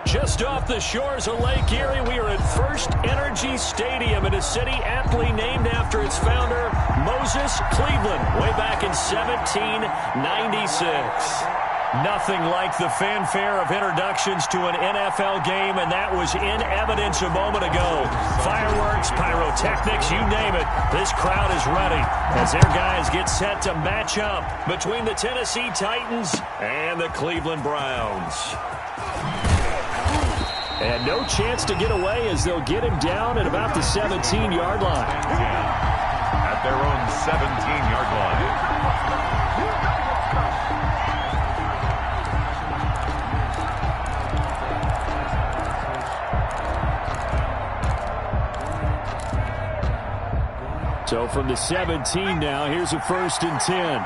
Just off the shores of Lake Erie, we are at First Energy Stadium in a city aptly named after its founder, Moses Cleveland, way back in 1796. Nothing like the fanfare of introductions to an NFL game, and that was in evidence a moment ago. Fireworks, pyrotechnics, you name it. This crowd is ready as their guys get set to match up between the Tennessee Titans and the Cleveland Browns. And no chance to get away as they'll get him down at about the 17-yard line. At their own 17-yard line. So from the 17 now, here's a 1st and 10.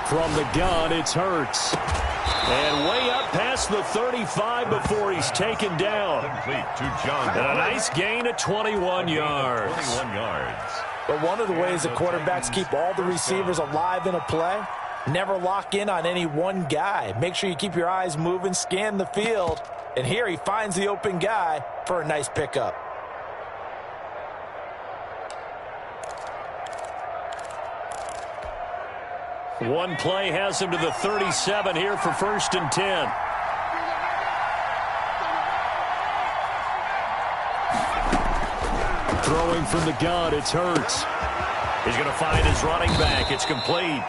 From the gun, it's Hurts. And way up past the 35 before he's taken down. Complete to John. And a nice gain of 21 yards. 21 yards. But one of the ways that quarterbacks keep all the receivers alive in a play, never lock in on any one guy. Make sure you keep your eyes moving, scan the field. And here he finds the open guy for a nice pickup. One play has him to the 37 here for 1st and 10. Throwing from the gun, it's Hurts. He's going to find his running back. It's complete.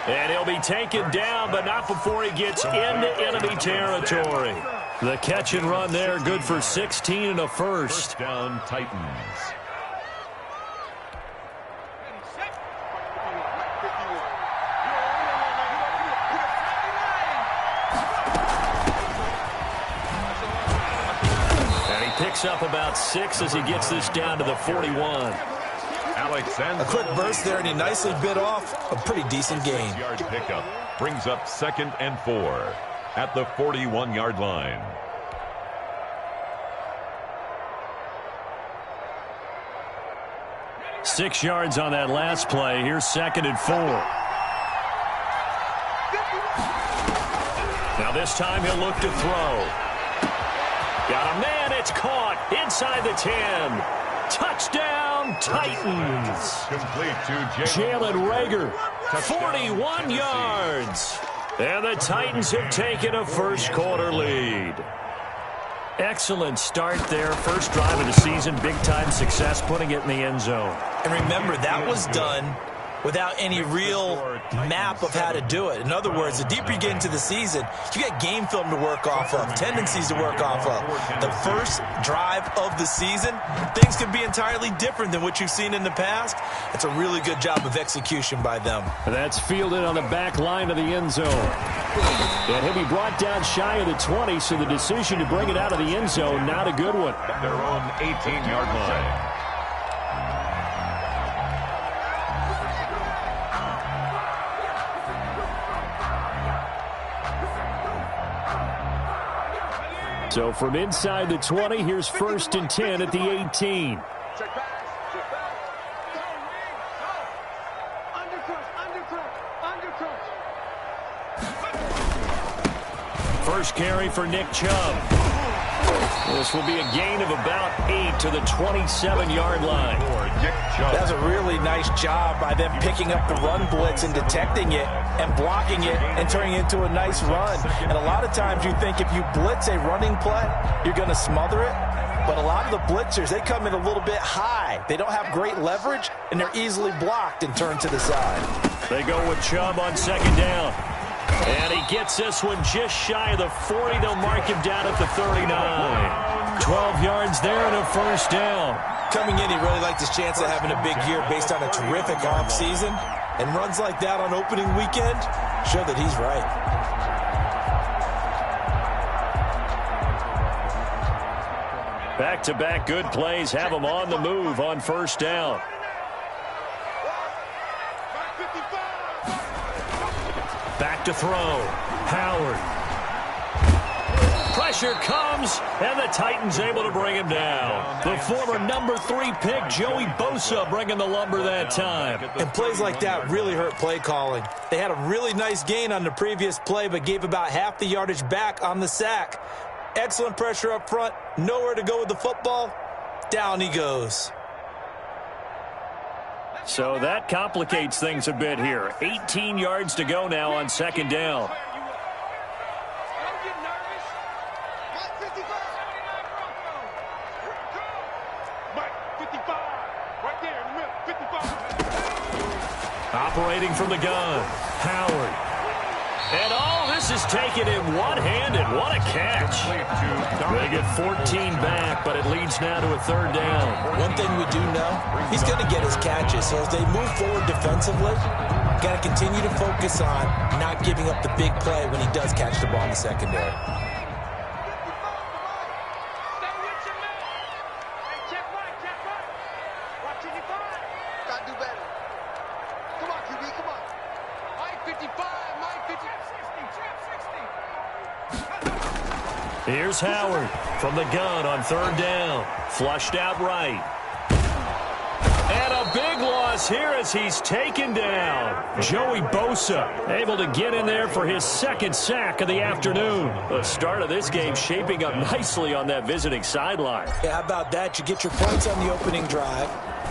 And he'll be taken down, but not before he gets into enemy territory. The catch and run there, good for 16 and a first. First down, Titans. And he picks up about 6 as he gets this down to the 41. A quick burst there, and he nicely bit off a pretty decent gain. 6-yard pickup brings up 2nd and 4 at the 41-yard line. Six yards on that last play. Here's 2nd and 4. Now this time he'll look to throw. Got a man. It's caught inside the 10. Touchdown, Titans. Complete to Jalen Reagor, 41 yards. And the Titans have taken a first-quarter lead. Excellent start there. First drive of the season, big-time success, putting it in the end zone. And remember, that was done without any real map of how to do it. In other words, the deeper you get into the season, you got game film to work off of, tendencies to work off of. The first drive of the season, things can be entirely different than what you've seen in the past. It's a really good job of execution by them. That's fielded on the back line of the end zone. And he'll be brought down shy of the 20, so the decision to bring it out of the end zone, not a good one. their own 18-yard line. So from inside the 20, here's 1st and 10 at the 18. First carry for Nick Chubb. This will be a gain of about 8 to the 27-yard line. That's a really nice job by them picking up the run blitz and detecting it and blocking it and turning it into a nice run. And a lot of times you think if you blitz a running play, you're going to smother it. But a lot of the blitzers, they come in a little bit high. They don't have great leverage, and they're easily blocked and turned to the side. They go with Chubb on 2nd down. And he gets this one just shy of the 40. They'll mark him down at the 39. 12 yards there and a first down. Coming in, he really liked his chance of having a big year based on a terrific offseason. And runs like that on opening weekend show that he's right. Back-to-back good plays have him on the move on 1st down. Back to throw. Howard. Pressure comes, and the Titans able to bring him down. The former number 3 pick, Joey Bosa, bringing the lumber that time. And plays like that really hurt play calling. They had a really nice gain on the previous play, but gave about half the yardage back on the sack. Excellent pressure up front. Nowhere to go with the football. Down he goes. So that complicates things a bit here. 18 yards to go now on second down. Operating from the gun, Howard. And all this is taken in one-handed. What a catch. They get 14 back, but it leads now to a third down. One thing we do know, he's going to get his catches. So as they move forward defensively, got to continue to focus on not giving up the big play when he does catch the ball in the secondary. Here's Howard from the gun on third down. Flushed out right. And a big loss here as he's taken down. Joey Bosa able to get in there for his second sack of the afternoon. The start of this game shaping up nicely on that visiting sideline. Yeah, how about that? You get your points on the opening drive.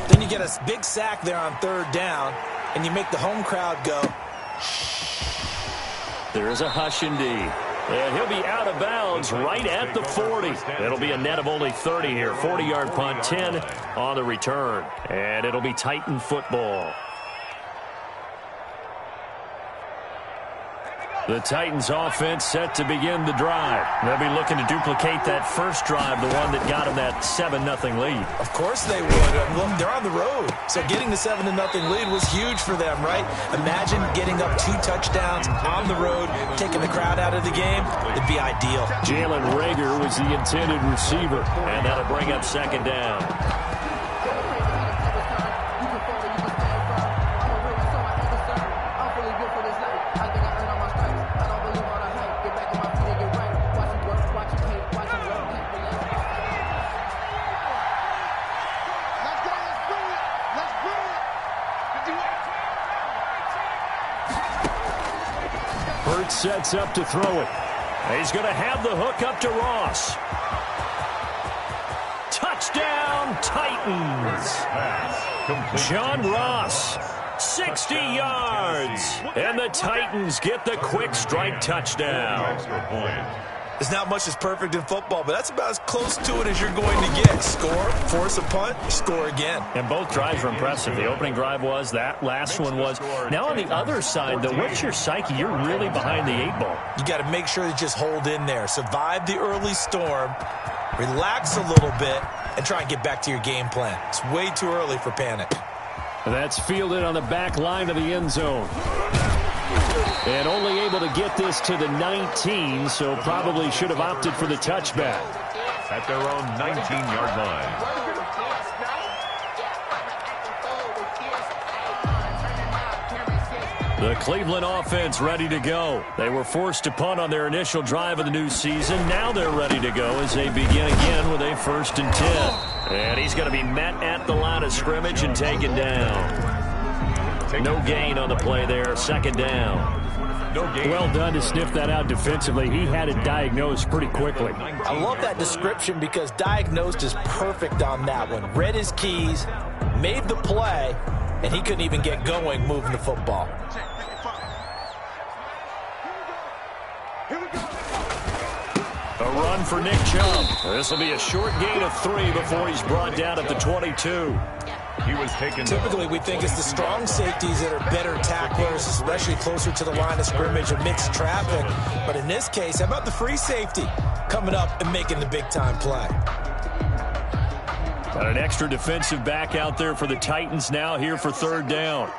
Then you get a big sack there on third down. And you make the home crowd go. There is a hush indeed. And he'll be out of bounds right at the 40. It'll be a net of only 30 here. 40-yard punt, 10 on the return. And it'll be Titan football. The Titans offense set to begin the drive. They'll be looking to duplicate that first drive, the one that got them that 7-0 lead. Of course they would. Look, they're on the road. So getting the 7-0 lead was huge for them, right? Imagine getting up 2 touchdowns on the road, taking the crowd out of the game. It'd be ideal. Jalen Reagor was the intended receiver, and that'll bring up second down. Sets up to throw it. He's going to have the hook up to Ross. Touchdown, Titans. John Ross, 60 yards. And the Titans get the quick strike touchdown. There's not much that's perfect in football, but that's about as close to it as you're going to get. Score, force a punt, score again. And both drives were impressive. The opening drive was, that last one was. Now on the other side, though, what's your psyche? You're really behind the 8 ball. You got to make sure to just hold in there. Survive the early storm, relax a little bit, and try and get back to your game plan. It's way too early for panic. That's fielded on the back line of the end zone. And only able to get this to the 19, so probably should have opted for the touchback. At their own 19-yard line. The Cleveland offense ready to go. They were forced to punt on their initial drive of the new season. Now they're ready to go as they begin again with a 1st and 10. And he's going to be met at the line of scrimmage and taken down. No gain on the play there. Second down. Well done to sniff that out defensively. He had it diagnosed pretty quickly. I love that description because diagnosed is perfect on that one. Read his keys, made the play, and he couldn't even get going moving the football. A run for Nick Chubb. This will be a short gain of 3 before he's brought down at the 22. He was taken. Typically, we think it's the strong safeties that are better tacklers, especially closer to the line of scrimmage amidst traffic. But in this case, how about the free safety coming up and making the big-time play? Got an extra defensive back out there for the Titans now here for third down.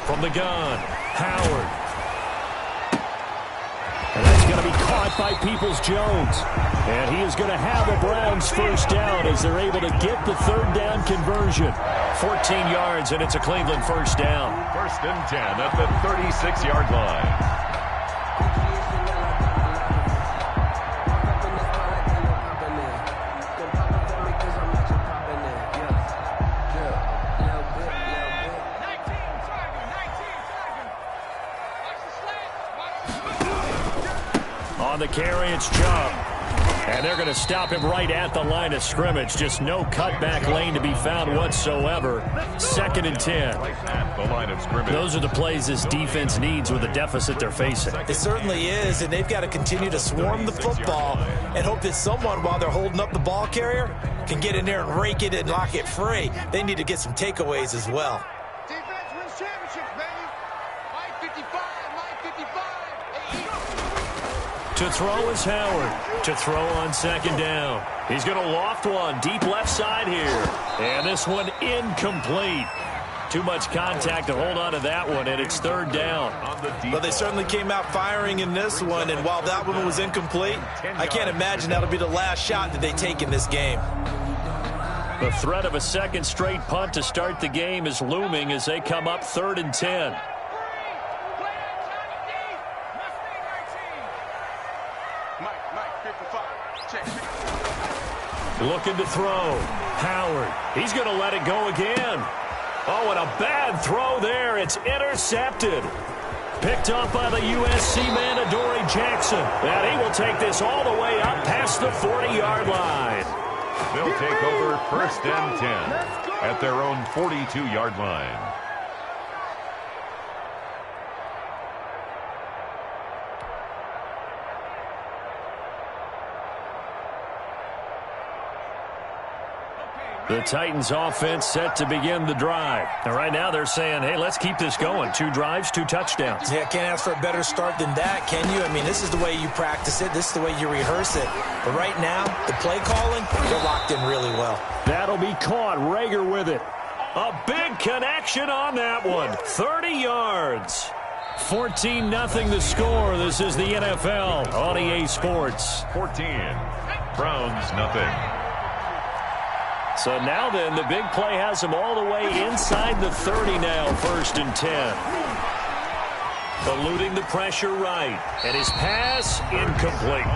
From the gun, Howard. And that's going to to be caught by Peoples-Jones. And he is going to have a Browns first down as they're able to get the third down conversion. 14 yards, and it's a Cleveland first down. First and 10 at the 36-yard line. On the carry, it's Chubb. And they're going to stop him right at the line of scrimmage. Just no cutback lane to be found whatsoever. 2nd and 10. Right at the line of scrimmage. Those are the plays this defense needs with the deficit they're facing. It certainly is, and they've got to continue to swarm the football and hope that someone, while they're holding up the ball carrier, can get in there and rake it and lock it free. They need to get some takeaways as well. Defense wins championships, baby. Mike 55, Mike 55. To throw is Howard. To throw on 2nd down. He's going to loft one deep left side here. And this one incomplete. Too much contact to hold on to that one, and it's 3rd down. Well, they certainly came out firing in this one, and while that one was incomplete, I can't imagine that'll be the last shot that they take in this game. The threat of a second straight punt to start the game is looming as they come up 3rd and 10. Looking to throw. Howard. He's going to let it go again. Oh, and a bad throw there. It's intercepted. Picked up by the USC man, Adoree Jackson. And he will take this all the way up past the 40-yard line. They'll take over 1st and 10 at their own 42-yard line. The Titans offense set to begin the drive. And right now they're saying, hey, let's keep this going. 2 drives, 2 touchdowns. Yeah, can't ask for a better start than that, can you? I mean, this is the way you practice it. This is the way you rehearse it. But right now, the play calling, they're locked in really well. That'll be caught. Rager with it. A big connection on that one. 30 yards. 14-0 the score. This is the NFL on EA Sports. 14. Browns nothing. So now then, the big play has him all the way inside the 30 now, 1st and 10. Eluding the pressure right. And his pass incomplete.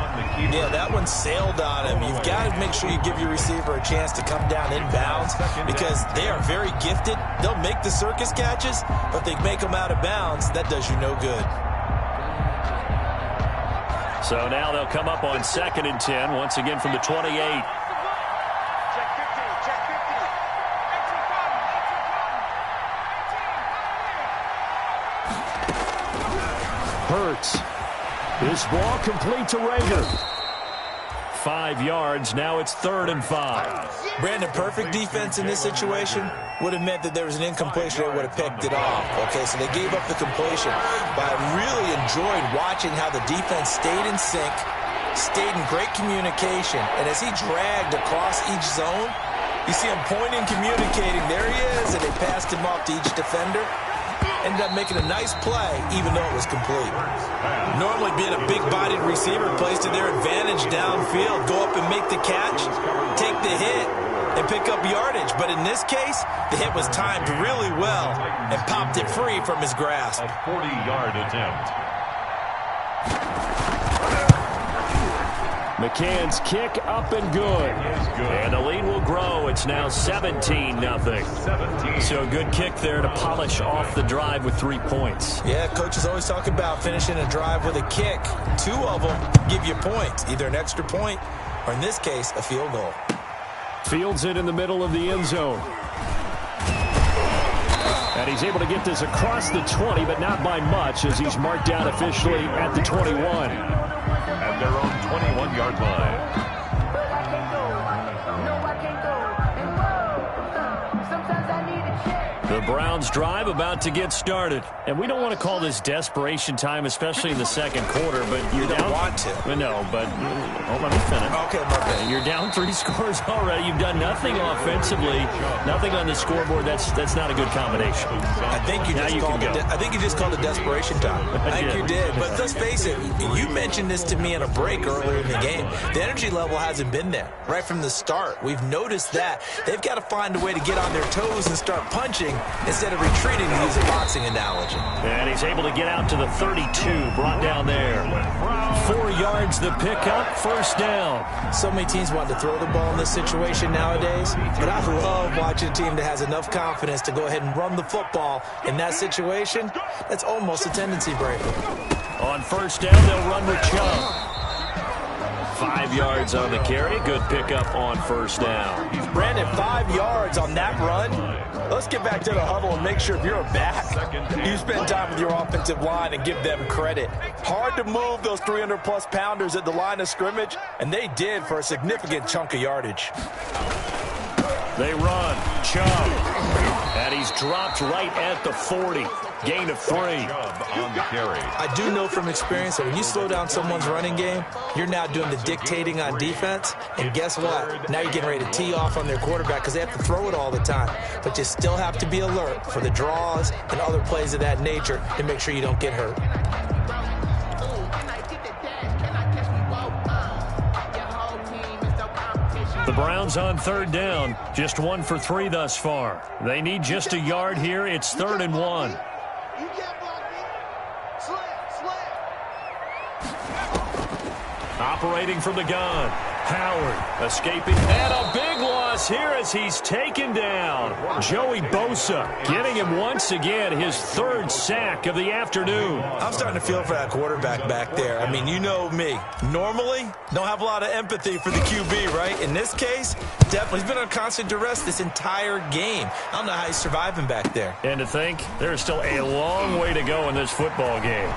Yeah, that one sailed on him. You've got to make sure you give your receiver a chance to come down inbounds because they are very gifted. They'll make the circus catches, but they make them out of bounds. That does you no good. So now they'll come up on 2nd and 10, once again from the 28. Hurts. This ball complete to Rager. 5 yards. Now it's 3rd and 5. Brandon, perfect defense in this situation would have meant that there was an incompletion. They would have picked it off. Okay, so they gave up the completion. But I really enjoyed watching how the defense stayed in sync, stayed in great communication. And as he dragged across each zone, you see him pointing, communicating. There he is, and they passed him off to each defender. Ended up making a nice play, even though it was complete. Normally, being a big-bodied receiver plays to their advantage downfield. Go up and make the catch, take the hit, and pick up yardage. But in this case, the hit was timed really well and popped it free from his grasp. A 40-yard attempt. McCann's kick up and good. And the lead will grow. It's now 17-0. So a good kick there to polish off the drive with 3 points. Yeah, coaches always talk about finishing a drive with a kick. 2 of them give you points, either an extra point or, in this case, a field goal. Fields it in the middle of the end zone. And he's able to get this across the 20, but not by much as he's marked down officially at the 21. At their own 21-yard line. The The Browns drive about to get started. And we don't want to call this desperation time, especially in the second quarter, but you don't want to. No, but let me finish. Okay, my bad. You're down 3 scores already. You've done nothing offensively, nothing on the scoreboard. That's not a good combination. I think you just called it desperation time. I think you did. But let's face it, you mentioned this to me in a break earlier in the game. The energy level hasn't been there right from the start. We've noticed that. They've got to find a way to get on their toes and start punching instead of retreating, to use a boxing analogy. And he's able to get out to the 32, brought down there. 4 yards the pickup, first down. So many teams want to throw the ball in this situation nowadays, but I love watching a team that has enough confidence to go ahead and run the football in that situation. That's almost a tendency breaker. On first down, they'll run with Chubb. 5 yards on the carry. Good pickup on first down. Brandon, 5 yards on that run. Let's get back to the huddle and make sure if you're a back, you spend time with your offensive line and give them credit. Hard to move those 300-plus pounders at the line of scrimmage, and they did for a significant chunk of yardage. They run. Chubb. And he's dropped right at the 40. Gain of 3. On the carry. I do know from experience that when you slow down someone's running game, you're now doing the dictating on defense. And guess what? Now you're getting ready to tee off on their quarterback because they have to throw it all the time. But you still have to be alert for the draws and other plays of that nature to make sure you don't get hurt. The Browns on third down, just 1 for 3 thus far. They need just a yard here. It's 3rd and 1. You can't block me. Slam. Operating from the gun. Howard escaping. And a big loss here as he's taken down. Joey Bosa getting him once again his 3rd sack of the afternoon. I'm starting to feel for that quarterback back there. I mean, you know me. Normally, don't have a lot of empathy for the QB, right? In this case, definitely. He's been on constant duress this entire game. I don't know how he's surviving back there. And to think, there's still a long way to go in this football game.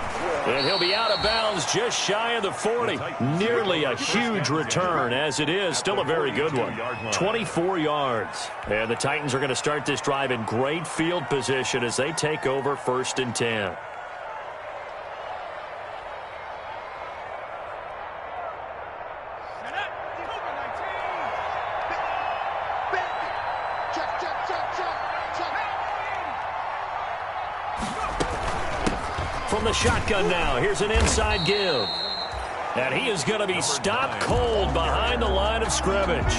And he'll be out of bounds just shy of the 40. Nearly a huge return. As it is, still a very good one. 24 yards. And the Titans are going to start this drive in great field position as they take over 1st and 10. From the shotgun now, here's an inside give. And he is going to be stopped cold behind the line of scrimmage.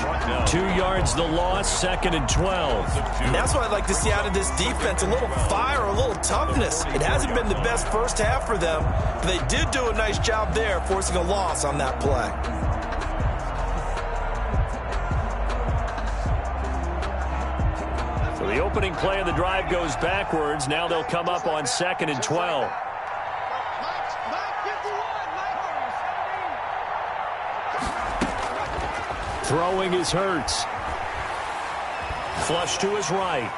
2 yards the loss, 2nd and 12. And that's what I'd like to see out of this defense, a little fire, a little toughness. It hasn't been the best first half for them, but they did do a nice job there, forcing a loss on that play. So the opening play of the drive goes backwards. Now they'll come up on 2nd and 12. Throwing is Hurts. Flush to his right.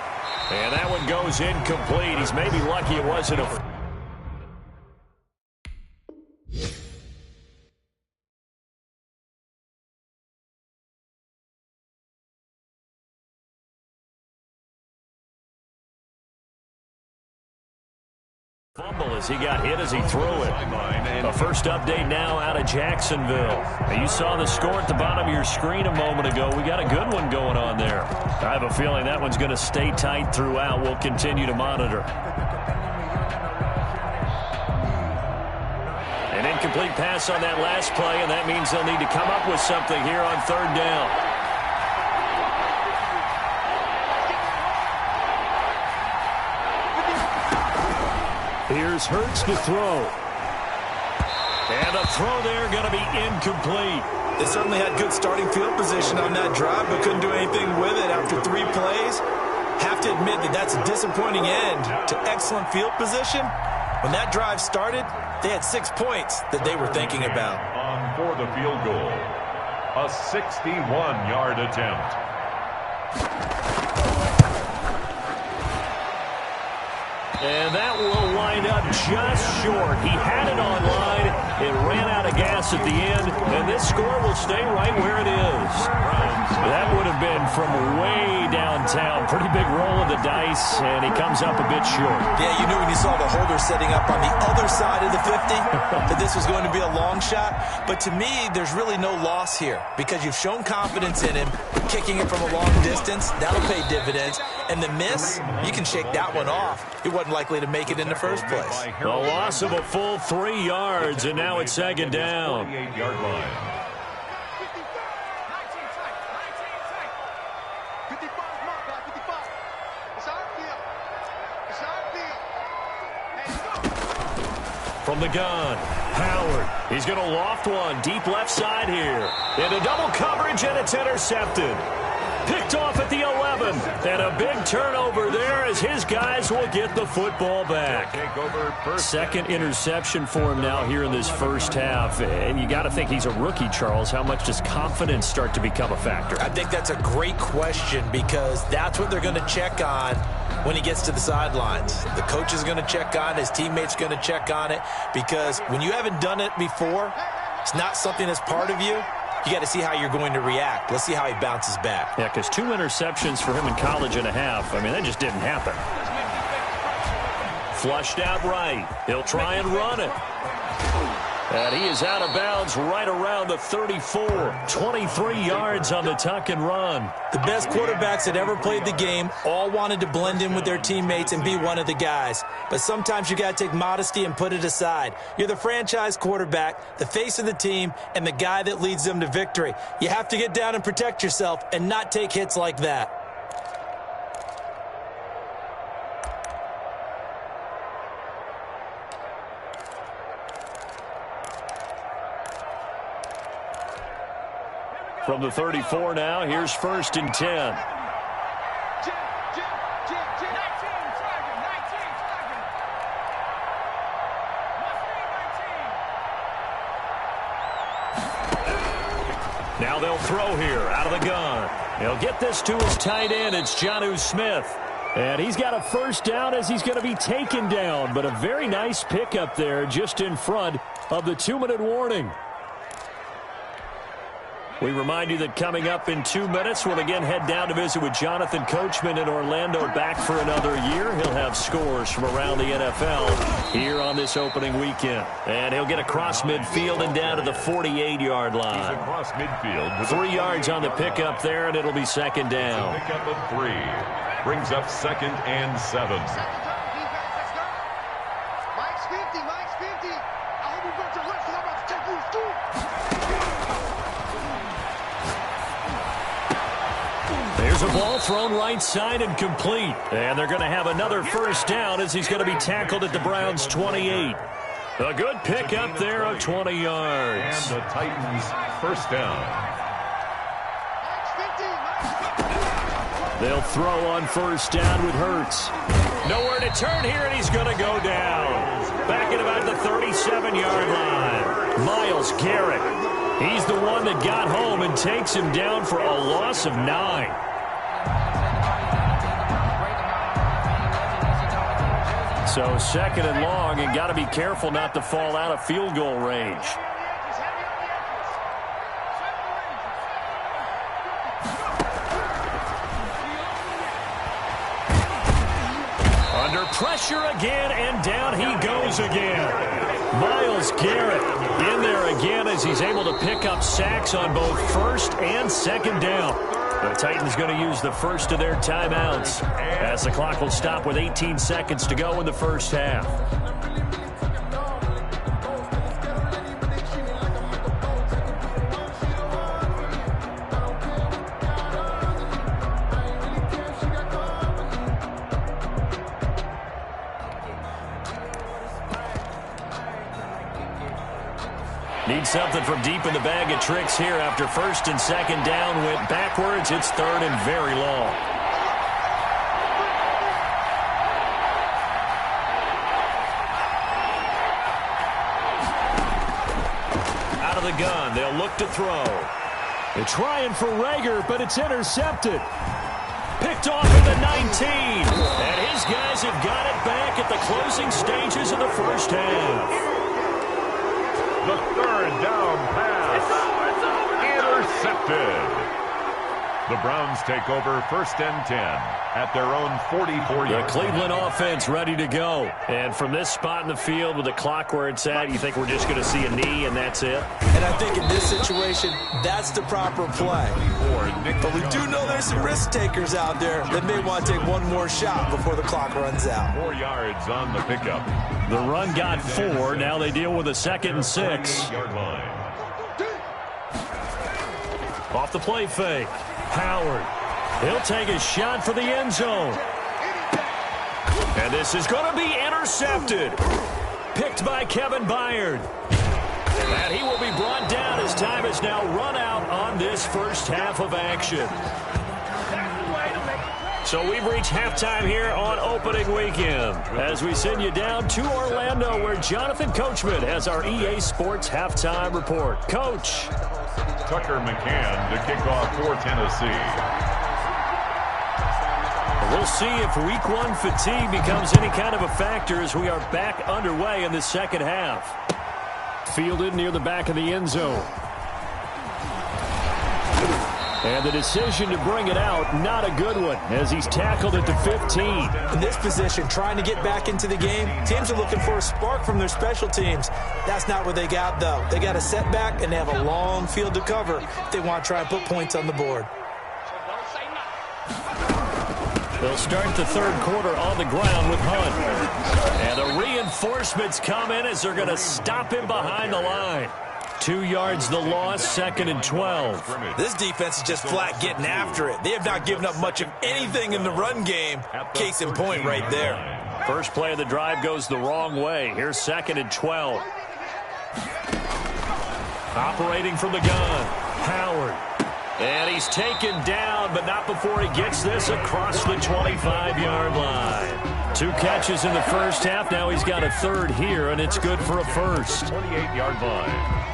And that one goes incomplete. He's maybe lucky it wasn't a... fumble as he got hit as he threw it. A first update now out of Jacksonville. Now you saw the score at the bottom of your screen a moment ago. We got a good one going on there. I have a feeling that one's going to stay tight throughout. We'll continue to monitor. An incomplete pass on that last play, and that means they'll need to come up with something here on 3rd down. Here's Hurts to throw. And the throw there going to be incomplete. They certainly had good starting field position on that drive, but couldn't do anything with it after 3 plays. Have to admit that that's a disappointing end to excellent field position. When that drive started, they had 6 points that they were thinking about. On for the field goal. A 61-yard attempt. And that will line wind up just short. He had it on line. It ran out of gas at the end, and this score will stay right where it is. That would have been from way downtown. Pretty big roll of the dice, and he comes up a bit short. Yeah, you knew when you saw the holder setting up on the other side of the 50 that this was going to be a long shot. But to me, there's really no loss here because you've shown confidence in him, kicking it from a long distance. That'll pay dividends. And the miss, you can shake that one off. He wasn't likely to make it in the first place. A loss of a full 3 yards, and now it's second down. 48-yard line. 55 mark, 55. It's our field. It's our field. From the gun, Howard. He's going to loft one deep left side here. Into double coverage, and it's intercepted. Picked off at the 11. And a big turnover there as his guys will get the football back. Second interception for him now here in this first half. And you got to think he's a rookie, Charles. How much does confidence start to become a factor? I think that's a great question because that's what they're going to check on when he gets to the sidelines. The coach is going to check on it. His teammates going to check on it because when you haven't done it before, it's not something that's part of you. You got to see how you're going to react. Let's see how he bounces back. Yeah, because 2 interceptions for him in college and a half. I mean, that just didn't happen. Flushed out right. He'll try and run it. And he is out of bounds right around the 34. 23 yards on the tuck and run. The best quarterbacks that ever played the game all wanted to blend in with their teammates and be one of the guys. But sometimes you got to take modesty and put it aside. You're the franchise quarterback, the face of the team, and the guy that leads them to victory. You have to get down and protect yourself and not take hits like that. From the 34 now, here's 1st and 10. Now they'll throw here out of the gun. He'll get this to his tight end. It's Jonnu Smith. And he's got a first down as he's going to be taken down. But a very nice pickup there just in front of the 2-minute warning. We remind you that coming up in 2 minutes, we'll again head down to visit with Jonathan Coachman in Orlando, back for another year. He'll have scores from around the NFL here on this opening weekend. And he'll get across midfield and down to the 48-yard line. He's across midfield. 3 yards on the pickup there, and it'll be second down. Pickup of 3. Brings up 2nd and 7. Mike's 50. Mike's 50. I hope you got your lips because I'm about to take you to school. There's a ball thrown right side and complete. And they're going to have another first down as he's going to be tackled at the Browns' 28. A good pickup there of 20 yards. And the Titans first down. They'll throw on first down with Hurts. Nowhere to turn here, and he's going to go down. Back at about the 37-yard line. Myles Garrett. He's the one that got home and takes him down for a loss of 9. So 2nd and long, and got to be careful not to fall out of field goal range. Under pressure again, and down he goes again. Myles Garrett in there again as he's able to pick up sacks on both 1st and 2nd down. The Titans going to use the first of their timeouts as the clock will stop with 18 seconds to go in the first half. Need something from deep in the bag of tricks here after 1st and 2nd down went backwards. It's 3rd and very long. Out of the gun, they'll look to throw. They're trying for Rager, but it's intercepted. Picked off at the 19. And his guys have got it back at the closing stages of the first half. The third down pass. Intercepted. The Browns take over 1st and 10 at their own 44 The yards. Cleveland offense ready to go. And from this spot in the field with the clock where it's at, you think we're just going to see a knee and that's it? And I think in this situation, that's the proper play. But we do know there's some risk takers out there that may want to take one more shot before the clock runs out. 4 yards on the pickup. The run got 4. Now they deal with a 2nd and 6. Yard line. Off the play fake. Howard. He'll take a shot for the end zone. And this is going to be intercepted. Picked by Kevin Byard. And he will be brought down as time has now run out on this first half of action. So we've reached halftime here on opening weekend as we send you down to Orlando where Jonathan Coachman has our EA Sports halftime report. Coach. Tucker McCann to kick off for Tennessee. We'll see if week 1 fatigue becomes any kind of a factor as we are back underway in the second half. Fielded near the back of the end zone. And the decision to bring it out, not a good one, as he's tackled at the 15. In this position, trying to get back into the game, teams are looking for a spark from their special teams. That's not what they got, though. They got a setback, and they have a long field to cover if they want to try and put points on the board. They'll start the third quarter on the ground with Hunt. And the reinforcements come in as they're going to stop him behind the line. 2 yards the loss, 2nd and 12. This defense is just flat getting after it. They have not given up much of anything in the run game. Case in point right there. First play of the drive goes the wrong way. Here's 2nd and 12. Operating from the gun, Howard. And he's taken down, but not before he gets this across the 25-yard line. 2 catches in the first half. Now he's got a third here, and it's good for a first. 28-yard line.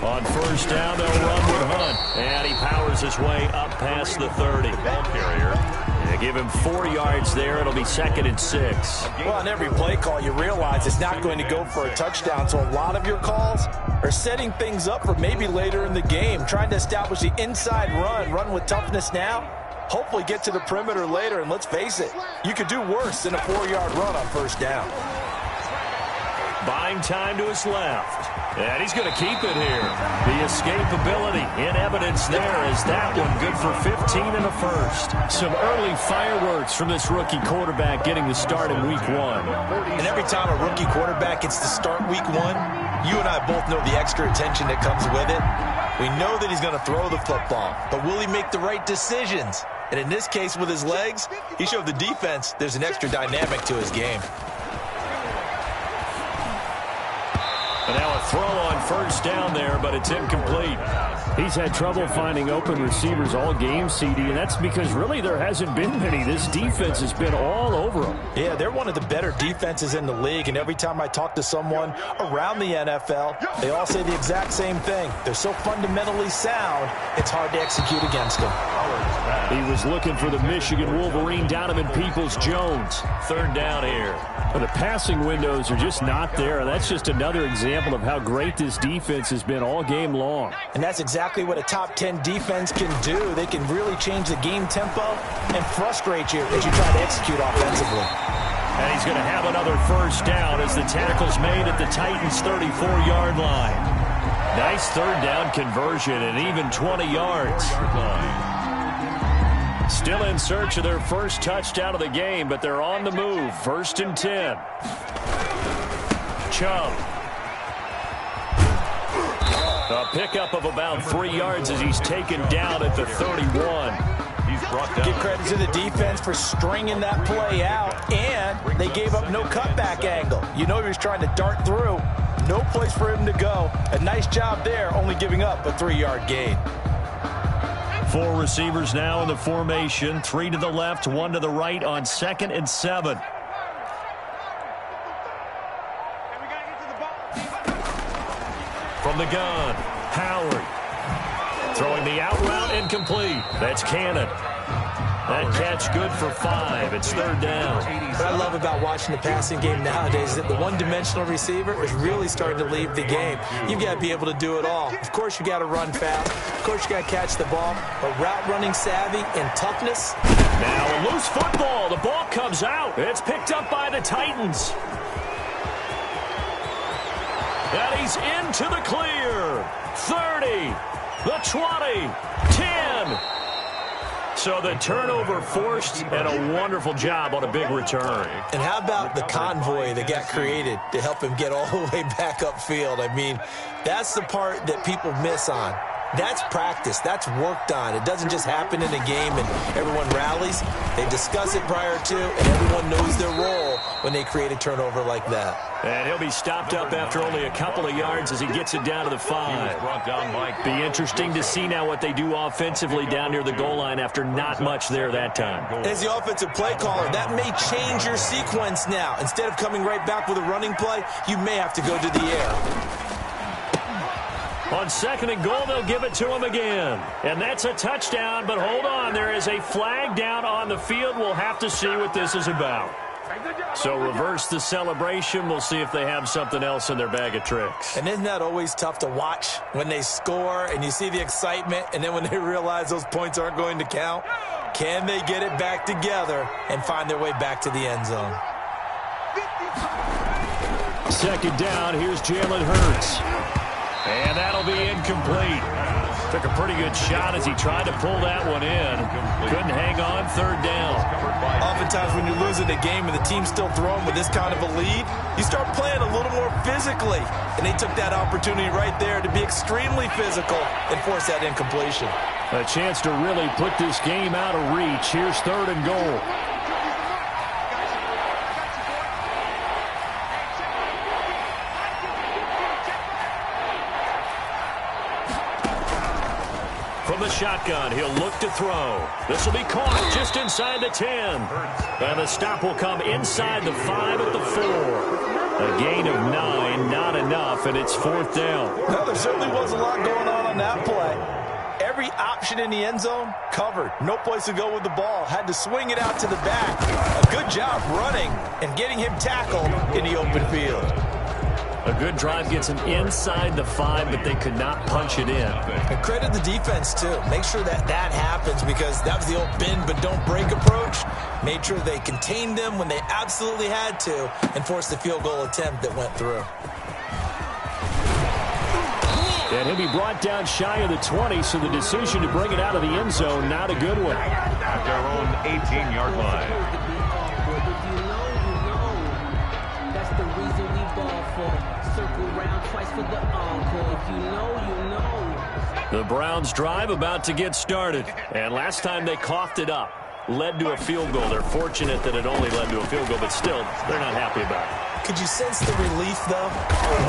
On first down, they'll run with Hunt. And he powers his way up past the 30. Ball carrier. They give him 4 yards there. It'll be 2nd and 6. Well, on every play call, you realize it's not going to go for a touchdown. So a lot of your calls are setting things up for maybe later in the game, trying to establish the inside run with toughness now. Hopefully get to the perimeter later, and let's face it, you could do worse than a 4-yard run on first down. Buying time to his left. And he's going to keep it here. The escapability in evidence there is that one good for 15 and a first. Some early fireworks from this rookie quarterback getting the start in week 1. And every time a rookie quarterback gets to start week 1, you and I both know the extra attention that comes with it. We know that he's going to throw the football, but will he make the right decisions? And in this case, with his legs, he showed the defense there's an extra dynamic to his game. And now a throw on first down there, but it's incomplete. He's had trouble finding open receivers all game, CD, and that's because really there hasn't been many. This defense has been all over them. Yeah, they're one of the better defenses in the league, and every time I talk to someone around the NFL, they all say the exact same thing. They're so fundamentally sound, it's hard to execute against them. He was looking for the Michigan Wolverine, Donovan Peoples-Jones. Third down here. But the passing windows are just not there, and that's just another example of how great this defense has been all game long. And that's exactly what a top 10 defense can do. They can really change the game tempo and frustrate you as you try to execute offensively. And he's going to have another first down as the tackle's made at the Titans' 34-yard line. Nice third down conversion and even 20 yards. Still in search of their first touchdown of the game, but they're on the move. 1st and 10. Chubb. A pickup of about 3 yards as he's taken down at the 31. He's brought down. Give credit to the defense for stringing that play out, and they gave up no cutback angle. You know he was trying to dart through. No place for him to go. A nice job there, only giving up a 3-yard gain. Four receivers now in the formation. 3 to the left, 1 to the right on 2nd and 7. From the gun, Howard. Throwing the out route incomplete. That's Cannon. That catch good for 5. It's 3rd down. What I love about watching the passing game nowadays is that the one-dimensional receiver is really starting to leave the game. You've got to be able to do it all. Of course, you got to run fast. Of course, you got to catch the ball. But route running savvy and toughness. Now a loose football. The ball comes out. It's picked up by the Titans. And he's into the clear. 30, the 20, 10. So the turnover forced, and a wonderful job on a big return. And how about the convoy that got created to help him get all the way back upfield? I mean, that's the part that people miss on. That's practice. That's worked on. It doesn't just happen in a game and everyone rallies. They discuss it prior to, and everyone knows their role when they create a turnover like that. And he'll be stopped up after only a couple of yards as he gets it down to the 5. Be interesting to see now what they do offensively down near the goal line after not much there that time. As the offensive play caller, that may change your sequence now. Instead of coming right back with a running play, you may have to go to the air. On 2nd and goal, they'll give it to him again. And that's a touchdown, but hold on. There is a flag down on the field. We'll have to see what this is about. So reverse the celebration. We'll see if they have something else in their bag of tricks. And isn't that always tough to watch when they score and you see the excitement, and then when they realize those points aren't going to count? Can they get it back together and find their way back to the end zone? 2nd down. Here's Jalen Hurts. And that'll be incomplete. Took a pretty good shot as he tried to pull that one in. Couldn't hang on. 3rd down. Oftentimes when you're losing a game and the team's still throwing with this kind of a lead, you start playing a little more physically. And they took that opportunity right there to be extremely physical and force that incompletion. A chance to really put this game out of reach. Here's 3rd and goal. From the shotgun, he'll look to throw. This will be caught just inside the 10. And the stop will come inside the 5 at the 4. A gain of 9, not enough, and it's 4th down. No, there certainly was a lot going on that play. Every option in the end zone covered. No place to go with the ball. Had to swing it out to the back. A good job running and getting him tackled in the open field. A good drive gets him inside the 5, but they could not punch it in. And credit the defense, too. Make sure that that happens, because that was the old bend but don't break approach. Made sure they contained them when they absolutely had to and forced the field goal attempt that went through. And he'll be brought down shy of the 20, so the decision to bring it out of the end zone, not a good one. At their own 18-yard line. The Browns drive about to get started. And last time they coughed it up, led to a field goal. They're fortunate that it only led to a field goal, but still, they're not happy about it. Could you sense the relief, though,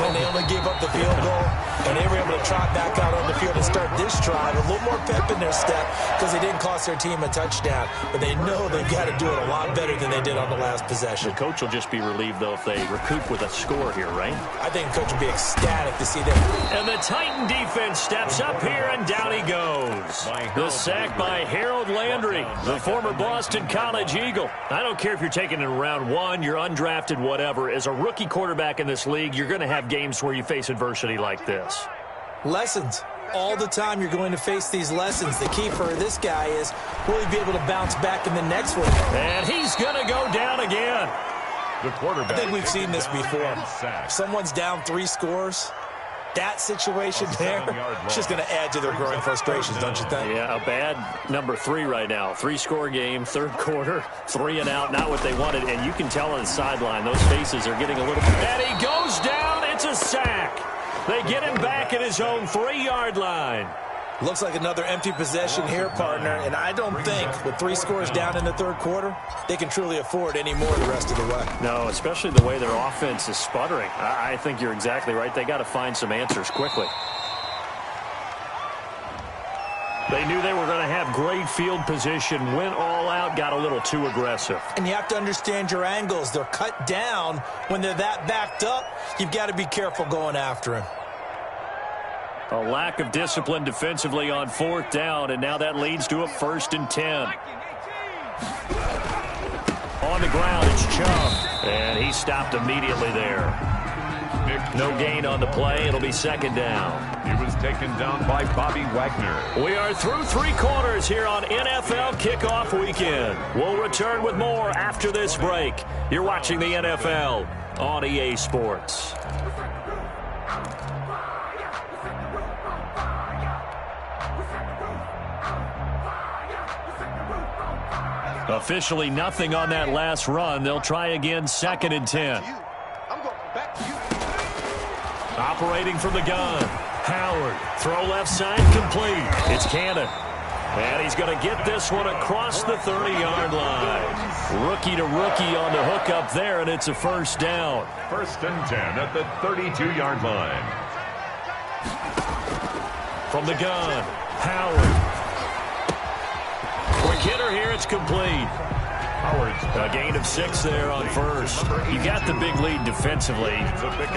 when they only gave up the field goal and they were able to trot back out on the field and start this drive? A little more pep in their step because they didn't cost their team a touchdown, but they know they've got to do it a lot better than they did on the last possession. The coach will just be relieved, though, if they recoup with a score here, right? I think the coach will be ecstatic to see them. And the Titan defense steps up here, and down he goes. The sack by Harold Landry, the former Boston College Eagle. I don't care if you're taking it in round 1, you're undrafted, whatever. As a rookie quarterback in this league, you're going to have games where you face adversity like this. Lessons. All the time you're going to face these lessons. The key for this guy is, will he be able to bounce back in the next one? And he's going to go down again. The quarterback. I think we've seen this before. Someone's down 3 scores. That situation there, it's just going to add to their growing frustrations, don't you think? Yeah, a bad number 3 right now. 3-score game, 3rd quarter, 3 and out, not what they wanted. And you can tell on the sideline, those faces are getting a little bit. And he goes down. It's a sack. They get him back at his own 3-yard line. Looks like another empty possession here, partner. And I don't think with 3 scores down in the 3rd quarter, they can truly afford any more the rest of the way. No, especially the way their offense is sputtering. I think you're exactly right. They got to find some answers quickly. They knew they were going to have great field position, went all out, got a little too aggressive. And you have to understand your angles. They're cut down. When they're that backed up, you've got to be careful going after him. A lack of discipline defensively on 4th down, and now that leads to a 1st and 10. On the ground, it's Chubb, and he stopped immediately there. No gain on the play. It'll be 2nd down. He was taken down by Bobby Wagner. We are through 3 quarters here on NFL Kickoff Weekend. We'll return with more after this break. You're watching the NFL on EA Sports. Officially nothing on that last run. They'll try again, 2nd and 10. Operating from the gun. Howard, throw left side, complete. It's Cannon. And he's going to get this one across the 30-yard line. Rookie to rookie on the hook up there, and it's a 1st down. 1st and 10 at the 32-yard line. From the gun, Howard. Quick hitter here, it's complete. A gain of 6 there on 1st. You got the big lead defensively.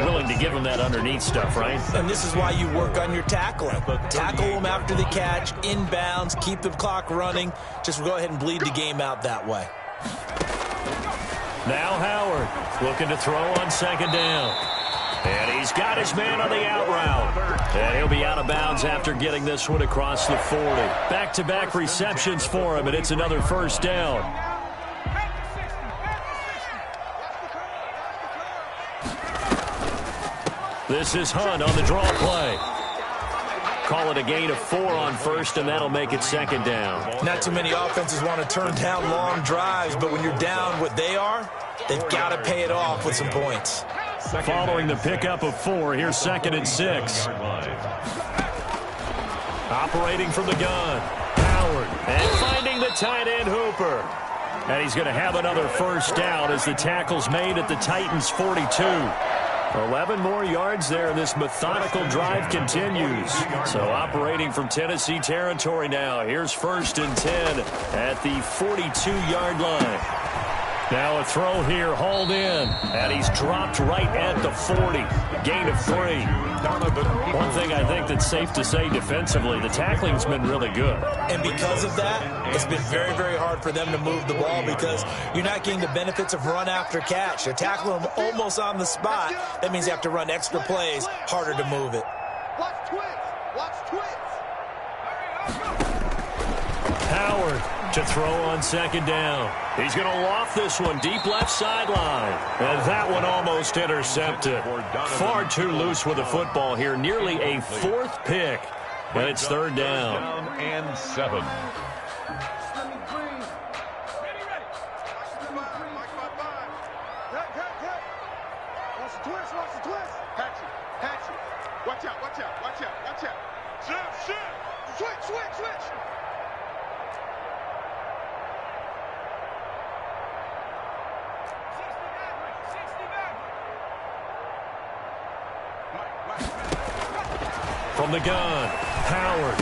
Willing to give them that underneath stuff, right? And this is why you work on your tackling. Tackle them after the catch, inbounds, keep the clock running. Just go ahead and bleed the game out that way. Now Howard looking to throw on 2nd down. And he's got his man on the out route. And he'll be out of bounds after getting this one across the 40. Back-to-back receptions for him, and it's another 1st down. This is Hunt on the draw play. Call it a gain of 4 on 1st, and that'll make it 2nd down. Not too many offenses want to turn down long drives, but when you're down what they are, they've got to pay it off with some points. Following the pickup of 4, here's 2nd and 6. Operating from the gun, Howard, and finding the tight end Hooper. And he's going to have another 1st down as the tackle's made at the Titans' 42. 11 more yards there, and this methodical drive continues. So operating from Tennessee territory now. Here's 1st and 10 at the 42-yard line. Now a throw here, hauled in, and he's dropped right at the 40. Gain of 3. One thing I think that's safe to say defensively, the tackling's been really good. And because of that, it's been very, very hard for them to move the ball because you're not getting the benefits of run after catch. You're tackling them almost on the spot. That means you have to run extra plays, harder to move it. Watch twins. Watch twins. Howard to throw on 2nd down. He's going to loft this one deep left sideline. And that one almost intercepted. Far too loose with the football here. Nearly a 4th pick. And it's 3rd down. And 7. Watch the twist. Watch the twist. Patch it. Watch out. Watch out. Watch out. Watch out. Switch. From the gun, Howard.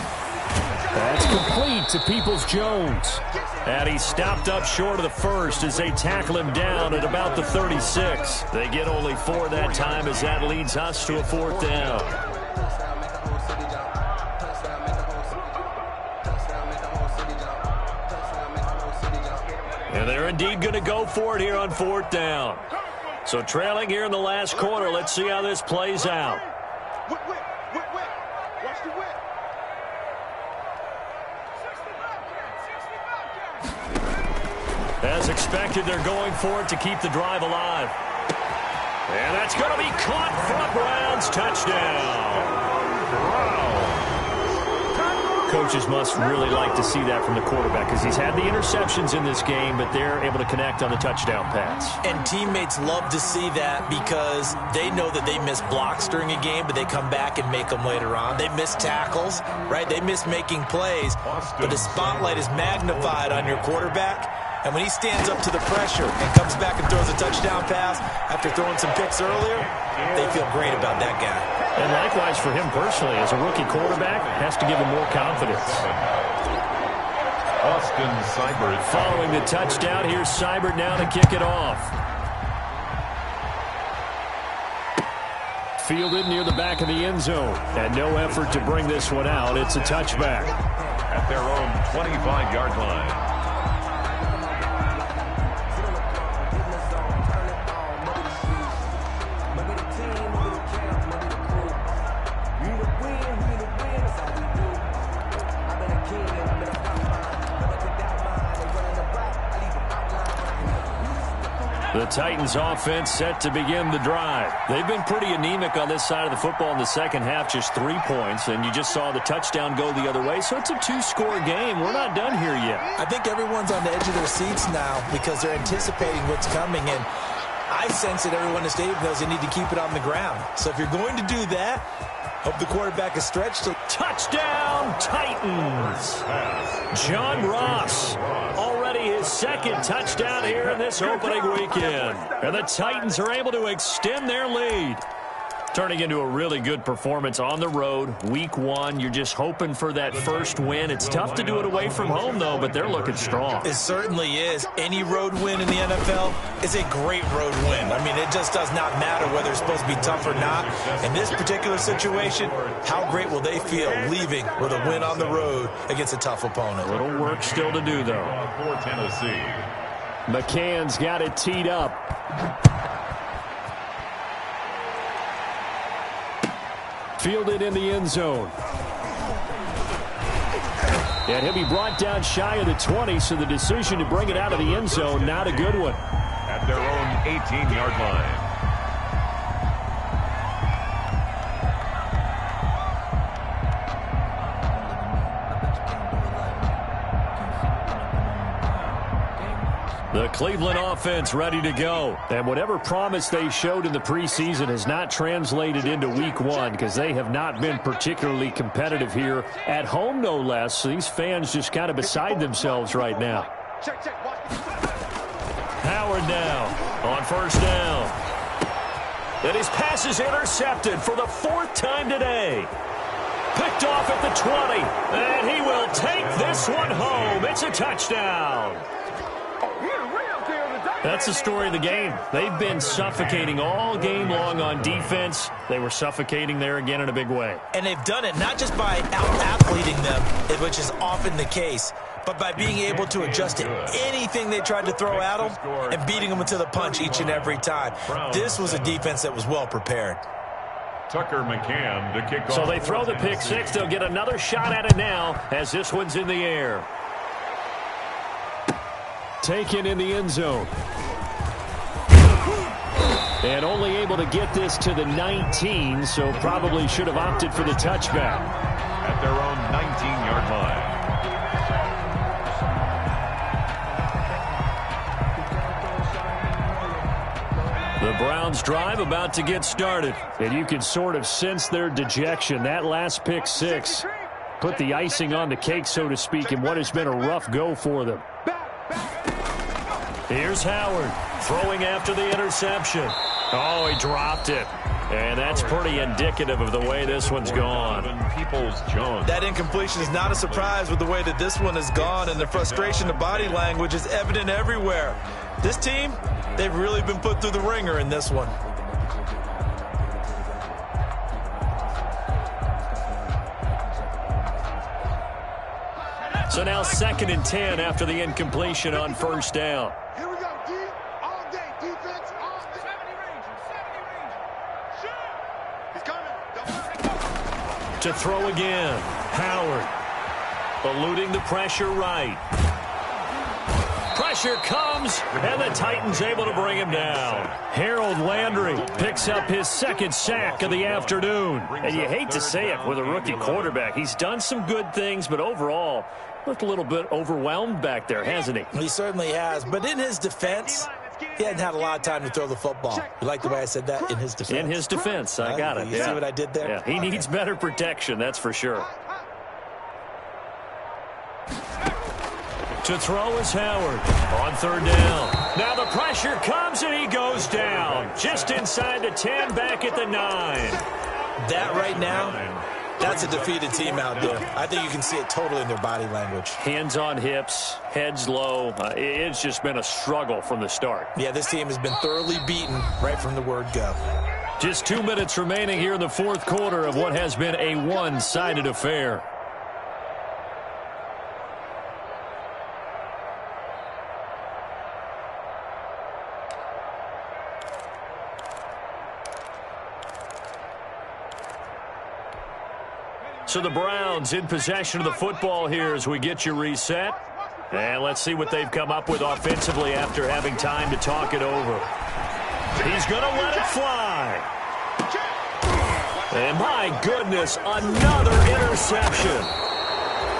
That's complete to Peoples-Jones. And he stopped up short of the 1st as they tackle him down at about the 36. They get only 4 that time as that leads us to a 4th down. And they're indeed going to go for it here on 4th down. So trailing here in the last quarter, let's see how this plays out. Whip. Watch the whip. As expected, they're going for it to keep the drive alive. And that's going to be caught from Browns. Touchdown. Coaches must really like to see that from the quarterback because he's had the interceptions in this game, but they're able to connect on the touchdown pass. And teammates love to see that because they know that they miss blocks during a game, but they come back and make them later on. They miss tackles, right? They miss making plays, but the spotlight is magnified on your quarterback. And when he stands up to the pressure and comes back and throws a touchdown pass after throwing some picks earlier, they feel great about that guy. And likewise for him personally, as a rookie quarterback, has to give him more confidence. Austin Seibert. Following the touchdown, here's Seibert now to kick it off. Fielded near the back of the end zone. And no effort to bring this one out. It's a touchback. At their own 25-yard line. The Titans offense set to begin the drive. They've been pretty anemic on this side of the football in the second half, just 3 points, and you just saw the touchdown go the other way, so it's a 2-score game. We're not done here yet. I think everyone's on the edge of their seats now because they're anticipating what's coming, and I sense that everyone in the stadium knows they need to keep it on the ground. So if you're going to do that, hope the quarterback is stretched. Touchdown, Titans! John Ross, already his second touchdown here in this opening weekend. And the Titans are able to extend their lead. Turning into a really good performance on the road. Week 1, you're just hoping for that first win. It's tough to do it away from home, though, but they're looking strong. It certainly is. Any road win in the NFL is a great road win. I mean, it just does not matter whether it's supposed to be tough or not. In this particular situation, how great will they feel leaving with a win on the road against a tough opponent? A little work still to do, though. For Tennessee. McCann's got it teed up. Fielded in the end zone. And he'll be brought down shy of the 20, so the decision to bring it out of the end zone, not a good one. At their own 18-yard line. The Cleveland offense ready to go. And whatever promise they showed in the preseason has not translated into week 1 because they have not been particularly competitive here at home, no less. So these fans just kind of beside themselves right now. Howard now on first down. And his pass is intercepted for the 4th time today. Picked off at the 20. And he will take this one home. It's a touchdown. That's the story of the game. They've been suffocating all game long on defense. They were suffocating there again in a big way. And they've done it not just by out-athleting them, which is often the case, but by being able to adjust to anything they tried to throw at them and beating them to the punch each and every time. This was a defense that was well prepared. Tucker McCann to kick off. So they throw the pick six. They'll get another shot at it now as this one's in the air. Taken in the end zone. And only able to get this to the 19, so probably should have opted for the touchback. At their own 19-yard line. The Browns drive about to get started. And you can sort of sense their dejection. That last pick six put the icing on the cake, so to speak, in what has been a rough go for them. Here's Howard throwing after the interception. Oh, he dropped it. And that's pretty indicative of the way this one's gone. That incompletion is not a surprise with the way that this one has gone, and the frustration, the body language is evident everywhere. This team, they've really been put through the ringer in this one. So now 2nd and 10 after the incompletion on first down. Here we go, D. All day, defense, all day. 70 range. Shoot. He's coming. To throw again. Howard eluding the pressure right. Pressure comes, and the Titans able to bring him down. Harold Landry picks up his 2nd sack of the afternoon. And you hate to say it with a rookie quarterback. He's done some good things, but overall, looked a little bit overwhelmed back there, hasn't he? He certainly has. But in his defense, he hadn't had a lot of time to throw the football. You like the way I said that? In his defense. In his defense. I got it. You see what I did there? Yeah, he needs better protection, that's for sure. To throw is Howard on third down. Now the pressure comes and he goes down. Just inside the 10, back at the 9. That right now, that's a defeated team out there. I think you can see it totally in their body language. Hands on hips, heads low. It's just been a struggle from the start. Yeah, this team has been thoroughly beaten right from the word go. Just 2 minutes remaining here in the fourth quarter of what has been a one-sided affair. So the Browns in possession of the football here as we get you reset. And let's see what they've come up with offensively after having time to talk it over. He's going to let it fly. And my goodness, another interception.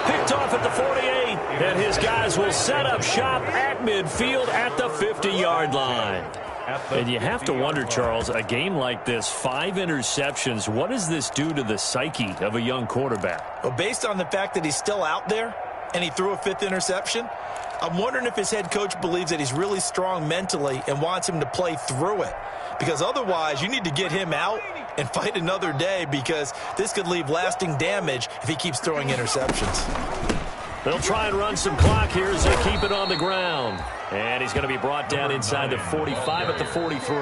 Picked off at the 48. And his guys will set up shop at midfield at the 50-yard line. And you have to wonder, Charles, a game like this, 5 interceptions, what does this do to the psyche of a young quarterback? Well, based on the fact that he's still out there and he threw a 5th interception, I'm wondering if his head coach believes that he's really strong mentally and wants him to play through it. Because otherwise, you need to get him out and fight another day, because this could leave lasting damage if he keeps throwing interceptions. They'll try and run some clock here as they keep it on the ground. And he's going to be brought down inside the 45 at the 43.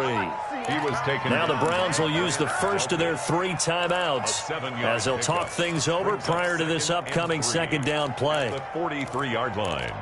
Now the Browns will use the first of their 3 timeouts as they'll talk things over prior to this upcoming second down play. The 43-yard line.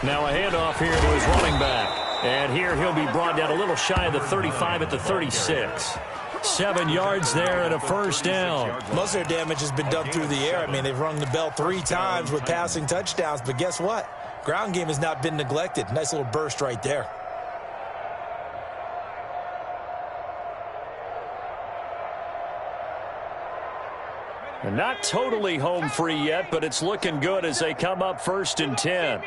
Now a handoff here to his running back. And here he'll be brought down a little shy of the 35 at the 36. 7 yards there and a first down. Most of their damage has been done through the air. I mean, they've rung the bell 3 times with passing touchdowns. But guess what? Ground game has not been neglected. Nice little burst right there. And not totally home free yet, but it's looking good as they come up 1st and 10.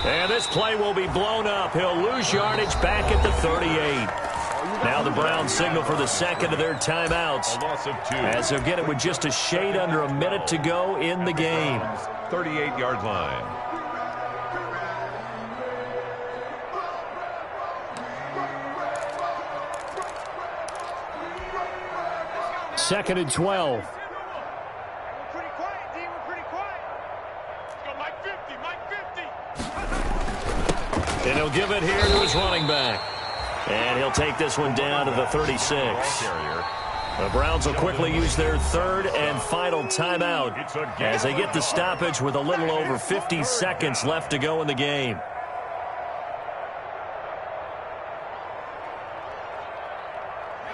And this play will be blown up. He'll lose yardage back at the 38. Now the Browns signal for the second of their timeouts, as they'll get it with just a shade under a minute to go in the game. 38-yard line. Second and 12. And he'll give it here to his running back. And he'll take this one down to the 36. The Browns will quickly use their 3rd and final timeout as they get the stoppage with a little over 50 seconds left to go in the game.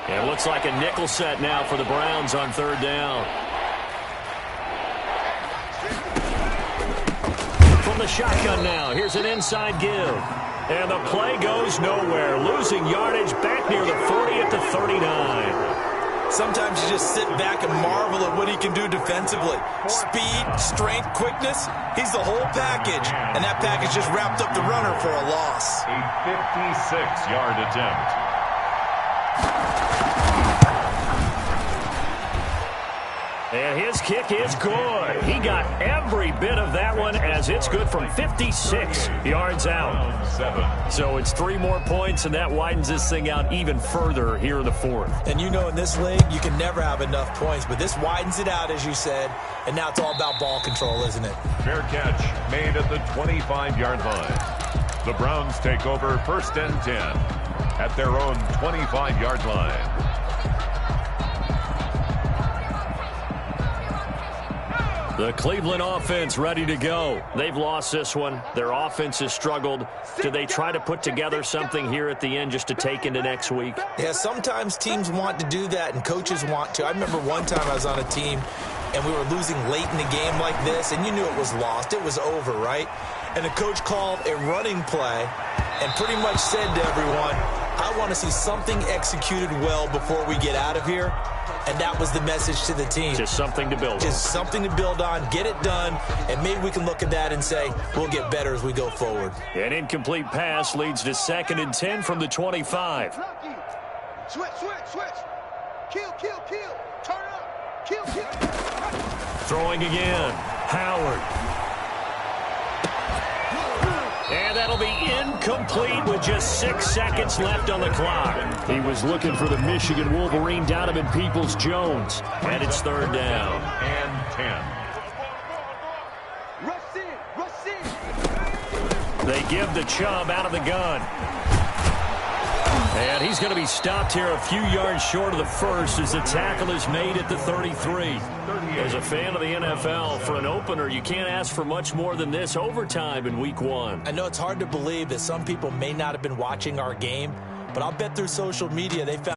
And it looks like a nickel set now for the Browns on 3rd down. From the shotgun now, here's an inside give. And the play goes nowhere, losing yardage back near the 40 at the 39. Sometimes you just sit back and marvel at what he can do defensively. Speed, strength, quickness, he's the whole package. And that package just wrapped up the runner for a loss. A 56-yard attempt. And his kick is good. He got every bit of that one as it's good from 56 yards out. So it's 3 more points, and that widens this thing out even further here in the 4th. And you know, in this league, you can never have enough points, but this widens it out, as you said, and now it's all about ball control, isn't it? Fair catch made at the 25-yard line. The Browns take over 1st and 10 at their own 25-yard line. The Cleveland offense ready to go. They've lost this one. Their offense has struggled. Do they try to put together something here at the end just to take into next week? Yeah, sometimes teams want to do that and coaches want to. I remember one time I was on a team and we were losing late in the game like this, and you knew it was lost. It was over, right? And the coach called a running play and pretty much said to everyone, I want to see something executed well before we get out of here. And that was the message to the team. Just something to build on. Just something to build on, get it done, and maybe we can look at that and say we'll get better as we go forward. An incomplete pass leads to 2nd and 10 from the 25. Switch, switch, switch. Kill, kill, kill. Turn up. Kill, kill. Throwing again. Howard. And that'll be incomplete with just 6 seconds left on the clock. He was looking for the Michigan Wolverine, Donovan Peoples-Jones. And it's 3rd down. And 10. Rush in, rush in. They give the Chubb out of the gun. And he's going to be stopped here a few yards short of the first as the tackle is made at the 33. As a fan of the NFL, for an opener, you can't ask for much more than this overtime in Week 1. I know it's hard to believe that some people may not have been watching our game, but I'll bet through social media they found